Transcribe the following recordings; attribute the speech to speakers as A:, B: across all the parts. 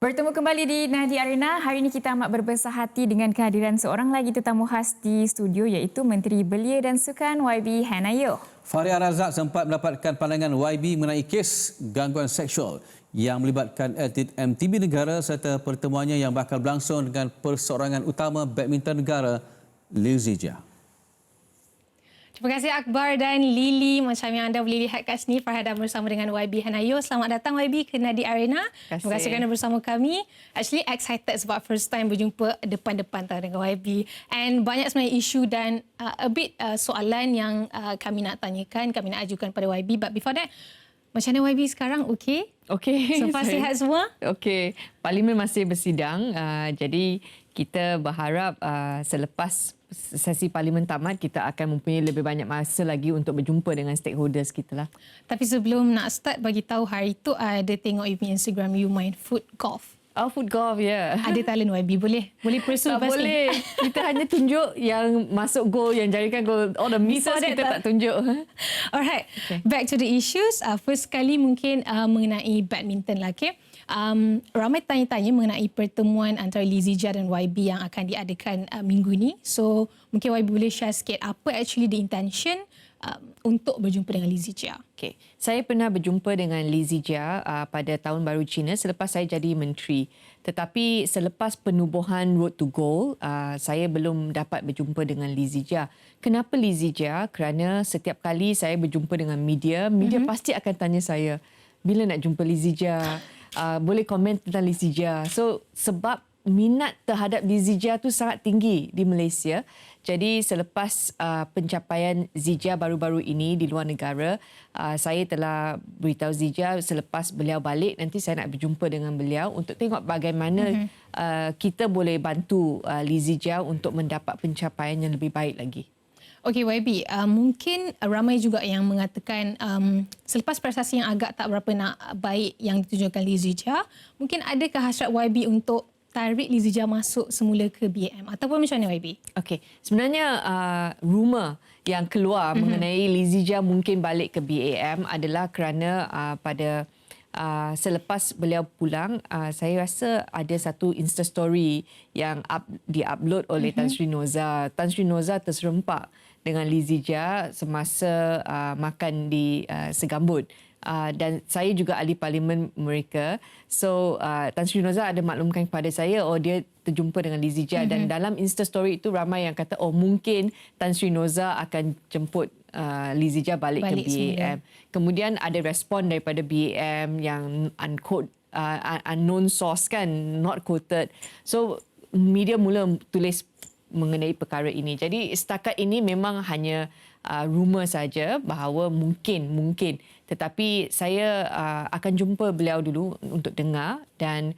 A: Bertemu kembali di Nadi Arena. Hari ini kita amat berbesar hati dengan kehadiran seorang lagi tetamu khas di studio iaitu Menteri Belia dan Sukan YB Hanayo.
B: Fahriah Razak sempat mendapatkan pandangan YB mengenai kes gangguan seksual yang melibatkan atlet MTB negara serta pertemuannya yang bakal berlangsung dengan perseorangan utama badminton negara Liu Zijia.
C: Terima kasih Akbar dan Lily. Macam yang anda boleh lihat kat sini, Farhada bersama dengan YB Hanayo. Selamat datang YB ke Nadi Arena. Terima kasih kerana bersama kami. Actually excited sebab first time berjumpa depan-depan dengan YB. And banyak sebenarnya isu dan a bit soalan yang kami nak tanyakan, kami nak ajukan pada YB. But before that, macam mana YB sekarang? Okey?
D: Okey.
C: So far sihat semua?
D: Okey. Parlimen masih bersidang. Jadi kita berharap selepas sesi parlimen tamat, kita akan mempunyai lebih banyak masa lagi untuk berjumpa dengan stakeholders kita lah.
C: Tapi sebelum nak start, bagi tahu hari tu ada tengok you punya Instagram, you main foot golf.
D: Oh, foot golf, ya. Yeah.
C: Ada talent YB, boleh pursue
D: tak boleh. Kita hanya tunjuk yang masuk gol, yang jadikan gol. All the misses kita tak tunjuk.
C: Alright, okay. Back to the issues. First kali mungkin mengenai badminton lah, okay? Ramai tanya-tanya mengenai pertemuan antara Liu Zijia dan YB yang akan diadakan minggu ni. So, mungkin YB boleh share sikit apa actually the intention untuk berjumpa dengan Liu Zijia.
D: Okay. Saya pernah berjumpa dengan Liu Zijia pada Tahun Baru Cina selepas saya jadi menteri. Tetapi selepas penubuhan Road to Gold, saya belum dapat berjumpa dengan Liu Zijia. Kenapa Liu Zijia? Kerana setiap kali saya berjumpa dengan media pasti akan tanya saya, bila nak jumpa Liu Zijia? Boleh komen tentang Liu Zijia. So, sebab minat terhadap Liu Zijia tu sangat tinggi di Malaysia. Jadi selepas pencapaian Zijia baru-baru ini di luar negara, saya telah beritahu Zijia selepas beliau balik, nanti saya nak berjumpa dengan beliau untuk tengok bagaimana kita boleh bantu Liu Zijia untuk mendapat pencapaian yang lebih baik lagi.
C: Okey YB, mungkin ramai juga yang mengatakan selepas prestasi yang agak tak berapa nak baik yang ditunjukkan Liu Zijia, mungkin adakah hasrat YB untuk tarik Liu Zijia masuk semula ke BAM ataupun macam mana YB?
D: Okey, sebenarnya rumor yang keluar mengenai Liu Zijia mungkin balik ke BAM adalah kerana pada selepas beliau pulang, saya rasa ada satu Insta story yang di-upload oleh Tan Sri Noza. Tan Sri Noza terserempak dengan Liu Zijia semasa makan di Segambut. Dan saya juga ahli parlimen mereka. So Tan Sri Noza ada maklumkan kepada saya, dia terjumpa dengan Liu Zijia. Dan dalam Insta story itu ramai yang kata, mungkin Tan Sri Noza akan jemput Liu Zijia balik ke BAM. Semula. Kemudian ada respon daripada BAM yang unknown source kan, not quoted. So media mula tulis mengenai perkara ini. Jadi setakat ini memang hanya rumor saja bahawa mungkin. Tetapi saya akan jumpa beliau dulu untuk dengar dan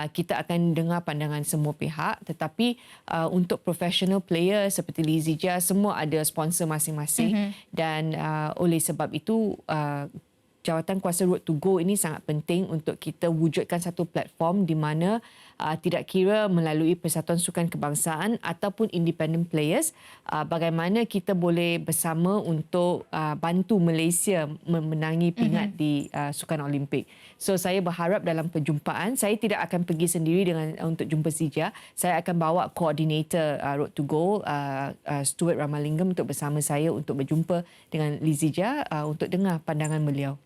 D: kita akan dengar pandangan semua pihak. Tetapi untuk professional player seperti Liu Zijia, semua ada sponsor masing-masing. Dan oleh sebab itu jawatan kuasa Road to Go ini sangat penting untuk kita wujudkan satu platform di mana tidak kira melalui Persatuan Sukan Kebangsaan ataupun independent players, bagaimana kita boleh bersama untuk bantu Malaysia memenangi pingat di Sukan Olimpik. So saya berharap dalam perjumpaan, saya tidak akan pergi sendiri untuk jumpa Zijia. Saya akan bawa koordinator Road to Go, Stuart Ramalingam, untuk bersama saya untuk berjumpa dengan Liu Zijia untuk dengar pandangan beliau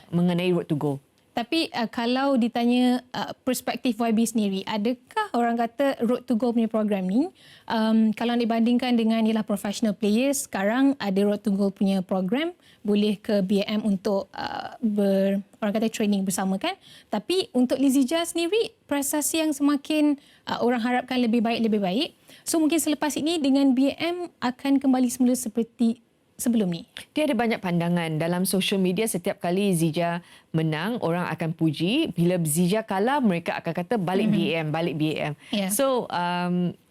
D: mengenai Road to Go.
C: Tapi kalau ditanya perspektif YB sendiri, adakah orang kata Road to Go punya program ni, kalau dibandingkan dengan ialah professional players, sekarang ada Road to Go punya program, boleh ke BAM untuk orang kata training bersama kan. Tapi untuk Liu Zijia sendiri, prestasi yang semakin orang harapkan lebih baik. So mungkin selepas ini dengan BAM akan kembali semula seperti sebelum ni.
D: Dia ada banyak pandangan. Dalam social media, setiap kali Zijia menang, orang akan puji. Bila Zijia kalah, mereka akan kata balik BAM.
C: Yeah.
D: So,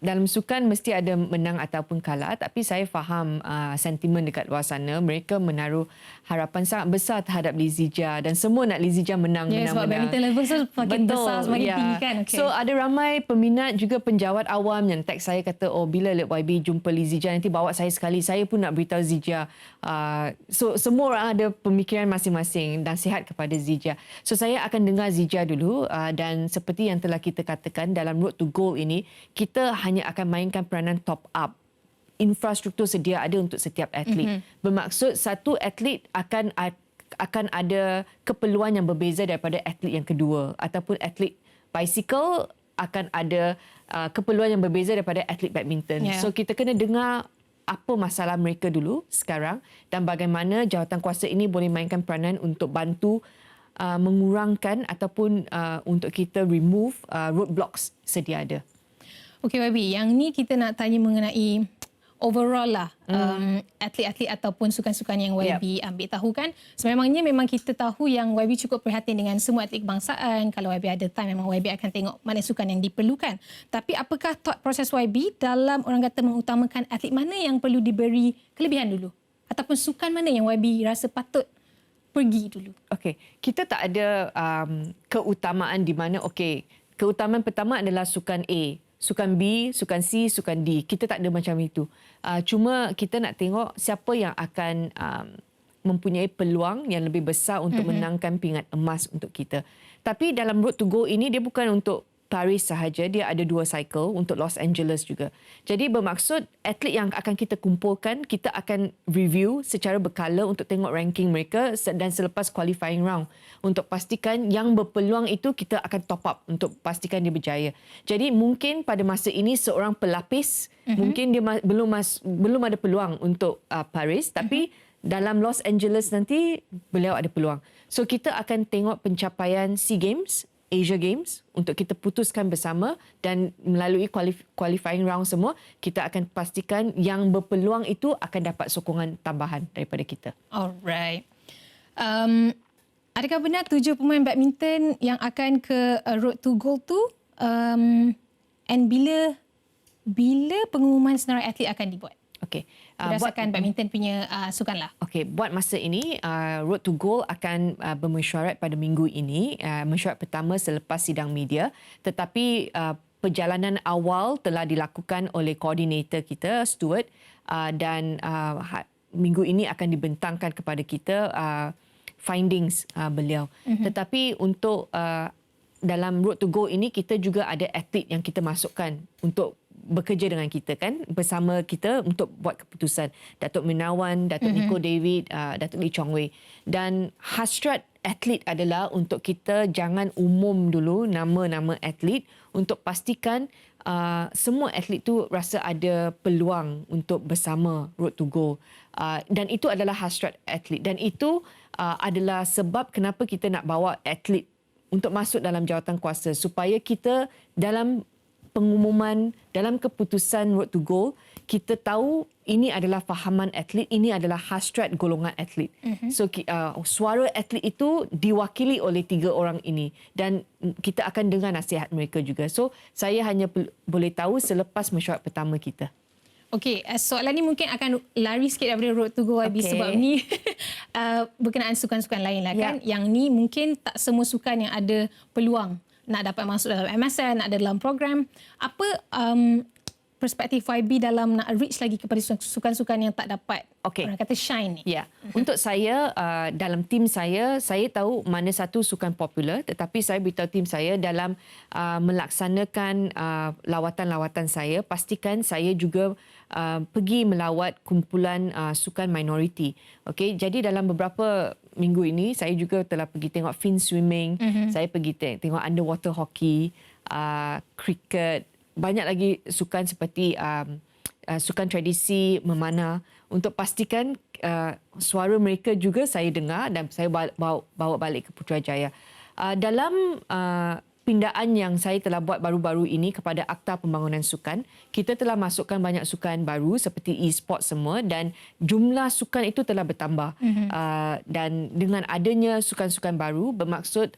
D: dalam sukan mesti ada menang ataupun kalah. Tapi saya faham sentimen dekat luar sana. Mereka menaruh harapan sangat besar terhadap Liu Zijia. Dan semua nak Liu Zijia menang.
C: Sebab badminton level tu semakin besar, semakin tinggi kan. Okay.
D: So, ada ramai peminat juga penjawat awam yang tag saya kata, bila YB jumpa Liu Zijia, nanti bawa saya sekali. Saya pun nak beritahu Zijia Zija. So semua orang ada pemikiran masing-masing. Nasihat kepada Zija. So saya akan dengar Zija dulu dan seperti yang telah kita katakan dalam Road to Goal ini, kita hanya akan mainkan peranan top up. Infrastruktur sedia ada untuk setiap atlet. Bermaksud satu atlet akan ada keperluan yang berbeza daripada atlet yang kedua, ataupun atlet bicycle akan ada keperluan yang berbeza daripada atlet badminton.
C: Yeah.
D: So kita kena dengar apa masalah mereka dulu sekarang dan bagaimana jawatankuasa ini boleh mainkan peranan untuk bantu mengurangkan ataupun untuk kita remove roadblocks sedia ada.
C: Okey YB, yang ni kita nak tanya mengenai overall lah atlet-atlet ataupun sukan-sukan yang YB ambil tahu kan. Sememangnya memang kita tahu yang YB cukup perhatian dengan semua atlet kebangsaan. Kalau YB ada time memang YB akan tengok mana sukan yang diperlukan. Tapi apakah thought proses YB dalam orang kata mengutamakan atlet mana yang perlu diberi kelebihan dulu? Ataupun sukan mana yang YB rasa patut pergi dulu?
D: Okey, kita tak ada keutamaan di mana keutamaan pertama adalah sukan A, sukan B, sukan C, sukan D. Kita tak ada macam itu. Cuma kita nak tengok siapa yang akan mempunyai peluang yang lebih besar untuk menangkan pingat emas untuk kita. Tapi dalam Road to Goal ini, dia bukan untuk Paris sahaja, dia ada 2 cycle untuk Los Angeles juga. Jadi bermaksud atlet yang akan kita kumpulkan, kita akan review secara berkala untuk tengok ranking mereka dan selepas qualifying round untuk pastikan yang berpeluang itu kita akan top up untuk pastikan dia berjaya. Jadi mungkin pada masa ini seorang pelapis mungkin dia belum ada peluang untuk Paris, tapi dalam Los Angeles nanti beliau ada peluang. So kita akan tengok pencapaian SEA Games, Asia Games untuk kita putuskan bersama dan melalui qualifying round semua, kita akan pastikan yang berpeluang itu akan dapat sokongan tambahan daripada kita.
C: Alright. Adakah benar 7 pemain badminton yang akan ke Road to Goal tu? And bila pengumuman senarai atlet akan dibuat?
D: Okey.
C: Berdasarkan badminton punya sukan lah.
D: Okey, buat masa ini Road to Goal akan bermesyuarat pada minggu ini. Mesyuarat pertama selepas sidang media, tetapi perjalanan awal telah dilakukan oleh koordinator kita Stuart dan minggu ini akan dibentangkan kepada kita findings beliau. Tetapi untuk dalam Road to Goal ini kita juga ada atlet yang kita masukkan untuk bekerja dengan kita kan, bersama kita untuk buat keputusan. Datuk Menawan, Datuk Nico David, Datuk Lee Chong Wei. Dan hasrat atlet adalah untuk kita jangan umum dulu nama-nama atlet untuk pastikan semua atlet tu rasa ada peluang untuk bersama Road to Goal. Dan itu adalah hasrat atlet. Dan itu adalah sebab kenapa kita nak bawa atlet untuk masuk dalam jawatankuasa supaya kita dalam pengumuman, dalam keputusan Road to Goal, kita tahu ini adalah fahaman atlet, ini adalah hasrat golongan atlet. So suara atlet itu diwakili oleh 3 orang ini dan kita akan dengar nasihat mereka juga. So saya hanya boleh tahu selepas mesyuarat pertama kita.
C: Okey, soalan ni mungkin akan lari sikit daripada Road to Goal YB sebab ni berkenaan sukan-sukan lain lah kan. Yang ni mungkin tak semua sukan yang ada peluang nak dapat masuk dalam MSN, nak ada dalam program. Apa perspektif YB dalam nak reach lagi kepada sukan-sukan yang tak dapat orang kata shine ni?
D: Ya, untuk saya dalam tim saya tahu mana satu sukan popular, tetapi saya beritahu tim saya dalam melaksanakan lawatan-lawatan saya, pastikan saya juga pergi melawat kumpulan sukan minoriti. Okey, jadi dalam beberapa minggu ini saya juga telah pergi tengok fin swimming, saya pergi tengok underwater hockey, cricket, banyak lagi sukan seperti sukan tradisi memanah untuk pastikan suara mereka juga saya dengar dan saya bawa balik ke Putrajaya. Dalam pindaan yang saya telah buat baru-baru ini kepada Akta Pembangunan Sukan, kita telah masukkan banyak sukan baru seperti e-sport semua dan jumlah sukan itu telah bertambah. Dan dengan adanya sukan-sukan baru bermaksud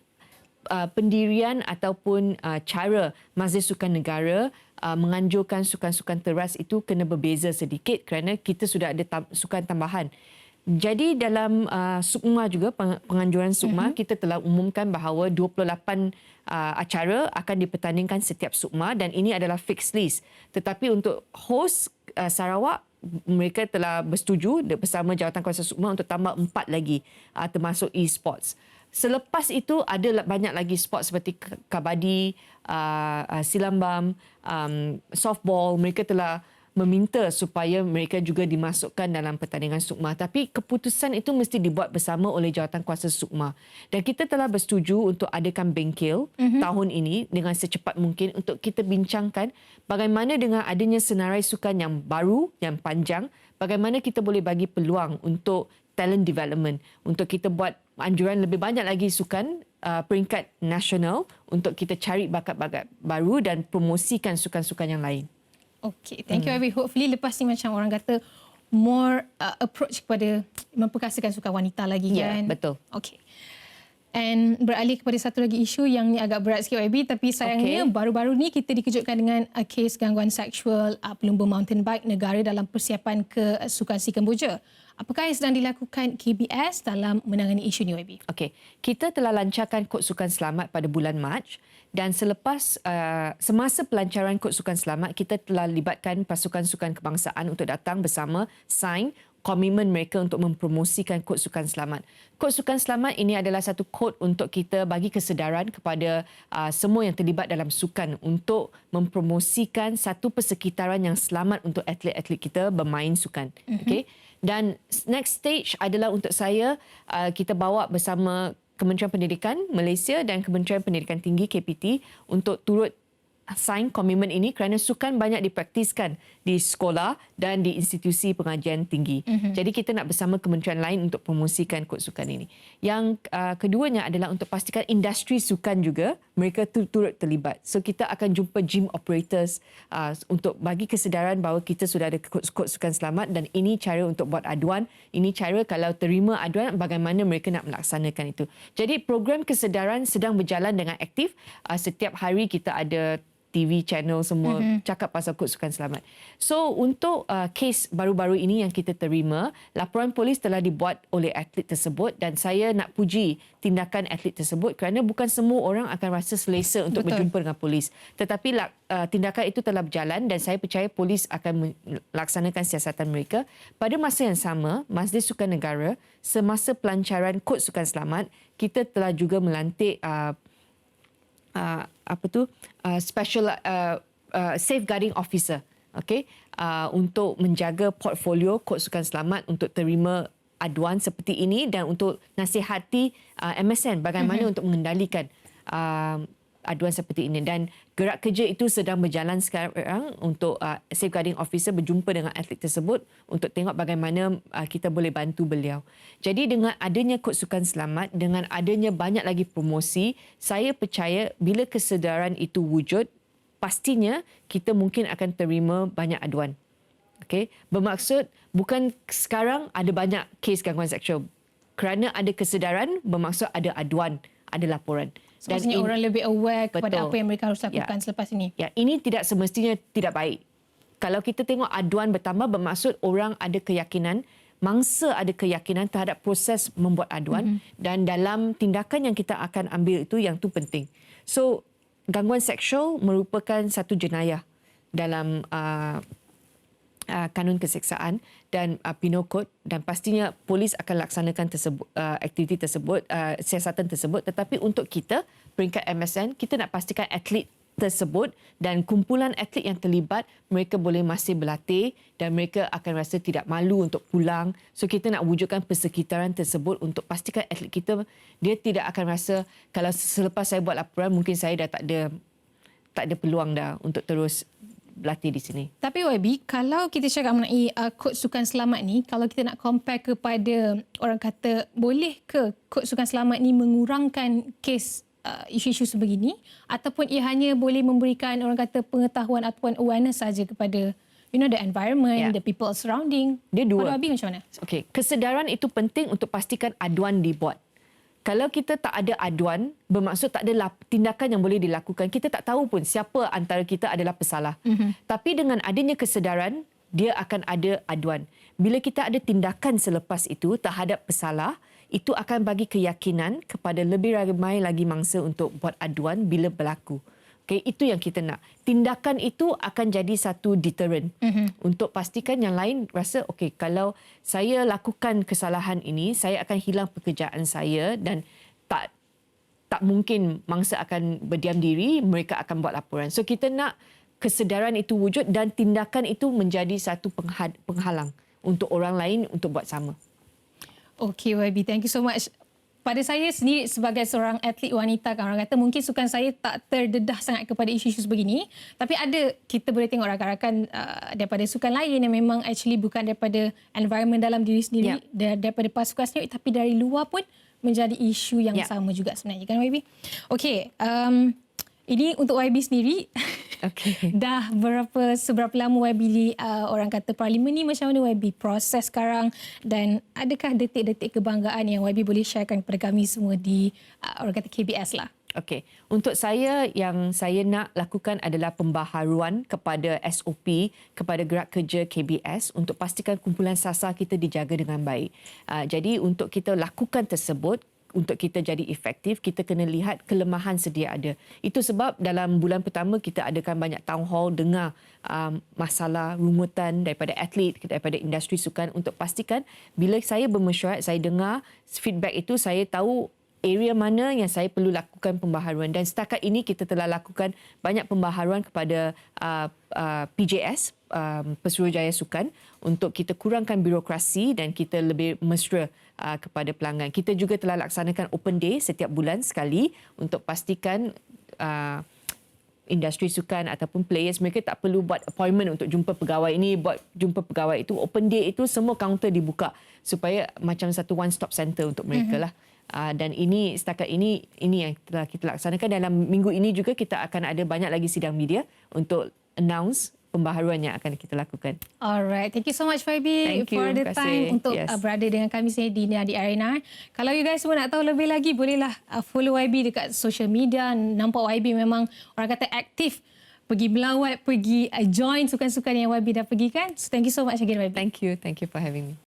D: pendirian ataupun cara Majlis Sukan Negara menganjurkan sukan-sukan teras itu kena berbeza sedikit kerana kita sudah ada sukan tambahan. Jadi dalam SUKMA juga, penganjuran SUKMA, kita telah umumkan bahawa 28 acara akan dipertandingkan setiap SUKMA dan ini adalah fixed list. Tetapi untuk host Sarawak mereka telah bersetuju bersama Jawatankuasa Sukma untuk tambah 4 lagi termasuk e-sports. Selepas itu ada banyak lagi sport seperti kabadi, silambam, softball. Mereka telah meminta supaya mereka juga dimasukkan dalam pertandingan Sukma. Tapi keputusan itu mesti dibuat bersama oleh Jawatankuasa Sukma. Dan kita telah bersetuju untuk adakan bengkel tahun ini dengan secepat mungkin untuk kita bincangkan bagaimana dengan adanya senarai sukan yang baru, yang panjang, bagaimana kita boleh bagi peluang untuk talent development, untuk kita buat anjuran lebih banyak lagi sukan peringkat nasional untuk kita cari bakat-bakat baru dan promosikan sukan-sukan yang lain.
C: Okay, thank you Ivy. Hopefully lepas ni macam orang kata more approach kepada memperkasakan sukan wanita lagi kan.
D: Ya, betul.
C: Okay. And beralih kepada satu lagi isu yang ni agak berat sikit YB, tapi sayangnya baru-baru ni kita dikejutkan dengan kes gangguan seksual pelumba mountain bike negara dalam persiapan ke Sukan Si Kemboja. Apakah yang sedang dilakukan KBS dalam menangani isu ni YB?
D: Okey, kita telah lancarkan Kod Sukan Selamat pada bulan Mac dan semasa pelancaran Kod Sukan Selamat, kita telah libatkan pasukan sukan kebangsaan untuk datang bersama sign komitmen mereka untuk mempromosikan Kod Sukan Selamat. Kod Sukan Selamat ini adalah satu kod untuk kita bagi kesedaran kepada semua yang terlibat dalam sukan untuk mempromosikan satu persekitaran yang selamat untuk atlet-atlet kita bermain sukan. Okey. Dan next stage adalah untuk saya kita bawa bersama Kementerian Pendidikan Malaysia dan Kementerian Pendidikan Tinggi KPT untuk turut sign komitmen ini kerana sukan banyak dipraktiskan di sekolah dan di institusi pengajian tinggi. Jadi kita nak bersama kementerian lain untuk promosikan kod sukan ini. Yang keduanya adalah untuk pastikan industri sukan juga mereka turut terlibat. So kita akan jumpa gym operators untuk bagi kesedaran bahawa kita sudah ada kod sukan selamat dan ini cara untuk buat aduan. Ini cara kalau terima aduan bagaimana mereka nak melaksanakan itu. Jadi program kesedaran sedang berjalan dengan aktif. Setiap hari kita ada TV channel semua cakap pasal Kod Sukan Selamat. So untuk kes baru-baru ini yang kita terima, laporan polis telah dibuat oleh atlet tersebut dan saya nak puji tindakan atlet tersebut kerana bukan semua orang akan rasa selesa untuk berjumpa dengan polis. Tetapi tindakan itu telah berjalan dan saya percaya polis akan melaksanakan siasatan mereka. Pada masa yang sama, Majlis Sukan Negara semasa pelancaran Kod Sukan Selamat, kita telah juga melantik special safeguarding officer, untuk menjaga portfolio Kod Sukan Selamat untuk terima aduan seperti ini dan untuk nasihati MSN bagaimana untuk mengendalikan aduan seperti ini. Dan gerak kerja itu sedang berjalan sekarang untuk safeguarding officer berjumpa dengan atlet tersebut untuk tengok bagaimana kita boleh bantu beliau. Jadi dengan adanya Kod Sukan Selamat, dengan adanya banyak lagi promosi, saya percaya bila kesedaran itu wujud, pastinya kita mungkin akan terima banyak aduan. Okay? Bermaksud bukan sekarang ada banyak kes gangguan seksual. Kerana ada kesedaran, bermaksud ada aduan, ada laporan.
C: Dan orang lebih aware kepada apa yang mereka harus lakukan selepas ini.
D: Ya, ini tidak semestinya tidak baik. Kalau kita tengok aduan bertambah, bermaksud orang ada keyakinan, mangsa ada keyakinan terhadap proses membuat aduan dan dalam tindakan yang kita akan ambil itu yang tu penting. So, gangguan seksual merupakan satu jenayah dalam kanun keseksaan dan Penal Code dan pastinya polis akan laksanakan aktiviti tersebut, siasatan tersebut. Tetapi untuk kita, peringkat MSN, kita nak pastikan atlet tersebut dan kumpulan atlet yang terlibat, mereka boleh masih berlatih dan mereka akan rasa tidak malu untuk pulang. So kita nak wujudkan persekitaran tersebut untuk pastikan atlet kita, dia tidak akan rasa kalau selepas saya buat laporan, mungkin saya dah tak ada peluang dah untuk terus berlatih di sini.
C: Tapi YB, kalau kita cakap mengenai Kod Sukan Selamat ni, kalau kita nak compare kepada orang kata, boleh ke Kod Sukan Selamat ni mengurangkan kes isu-isu sebegini ataupun ia hanya boleh memberikan orang kata pengetahuan ataupun awareness saja kepada the environment, the people surrounding?
D: Dia dua.
C: Pada YB macam mana?
D: Okey, kesedaran itu penting untuk pastikan aduan dibuat. Kalau kita tak ada aduan, bermaksud tak ada tindakan yang boleh dilakukan. Kita tak tahu pun siapa antara kita adalah pesalah. Tapi dengan adanya kesedaran, dia akan ada aduan. Bila kita ada tindakan selepas itu terhadap pesalah, itu akan bagi keyakinan kepada lebih ramai lagi mangsa untuk buat aduan bila berlaku. Okay, itu yang kita nak. Tindakan itu akan jadi satu deterrent untuk pastikan yang lain rasa okey, kalau saya lakukan kesalahan ini, saya akan hilang pekerjaan saya dan tak mungkin mangsa akan berdiam diri, mereka akan buat laporan. So kita nak kesedaran itu wujud dan tindakan itu menjadi satu penghalang untuk orang lain untuk buat sama.
C: Okay, YB, thank you so much. Pada saya sendiri sebagai seorang atlet wanita, kan orang kata mungkin sukan saya tak terdedah sangat kepada isu-isu sebegini, tapi kita boleh tengok rakan-rakan daripada sukan lain yang memang actually bukan daripada environment dalam diri sendiri, daripada pasukan sendiri, tapi dari luar pun menjadi isu yang sama juga sebenarnya, kan YB? Okay, ini untuk YB sendiri.
D: Okay.
C: Dah seberapa lama YB di orang kata parlimen ni, macam mana YB proses sekarang, dan adakah detik-detik kebanggaan yang YB boleh sharekan kepada kami semua di orang kata KBS lah?
D: Okey, untuk saya yang saya nak lakukan adalah pembaharuan kepada SOP, kepada gerak kerja KBS untuk pastikan kumpulan SASA kita dijaga dengan baik. Jadi untuk kita lakukan tersebut, untuk kita jadi efektif, kita kena lihat kelemahan sedia ada. Itu sebab dalam bulan pertama kita adakan banyak town hall, dengar masalah rungutan daripada atlet, daripada industri sukan untuk pastikan bila saya bermesyuarat, saya dengar feedback itu, saya tahu area mana yang saya perlu lakukan pembaharuan. Dan setakat ini kita telah lakukan banyak pembaharuan kepada PJS, Pesuruhjaya Sukan, untuk kita kurangkan birokrasi dan kita lebih mesra kepada pelanggan. Kita juga telah laksanakan open day setiap bulan sekali untuk pastikan industri sukan ataupun players mereka tak perlu buat appointment untuk jumpa pegawai ini, buat jumpa pegawai itu. Open day itu semua kaunter dibuka supaya macam satu one stop center untuk mereka lah. Dan ini setakat ini yang telah kita laksanakan. Dalam minggu ini juga kita akan ada banyak lagi sidang media untuk announce pembaharuan yang akan kita lakukan.
C: Alright, thank you so much YB for the time untuk berada dengan kami sini di Nadi Arena. Kalau you guys semua nak tahu lebih lagi, bolehlah follow YB dekat social media. Nampak YB memang orang kata aktif, pergi melawat, pergi join sukan-sukan yang YB dah pergi kan. So thank you so much again YB.
D: Thank you for having me.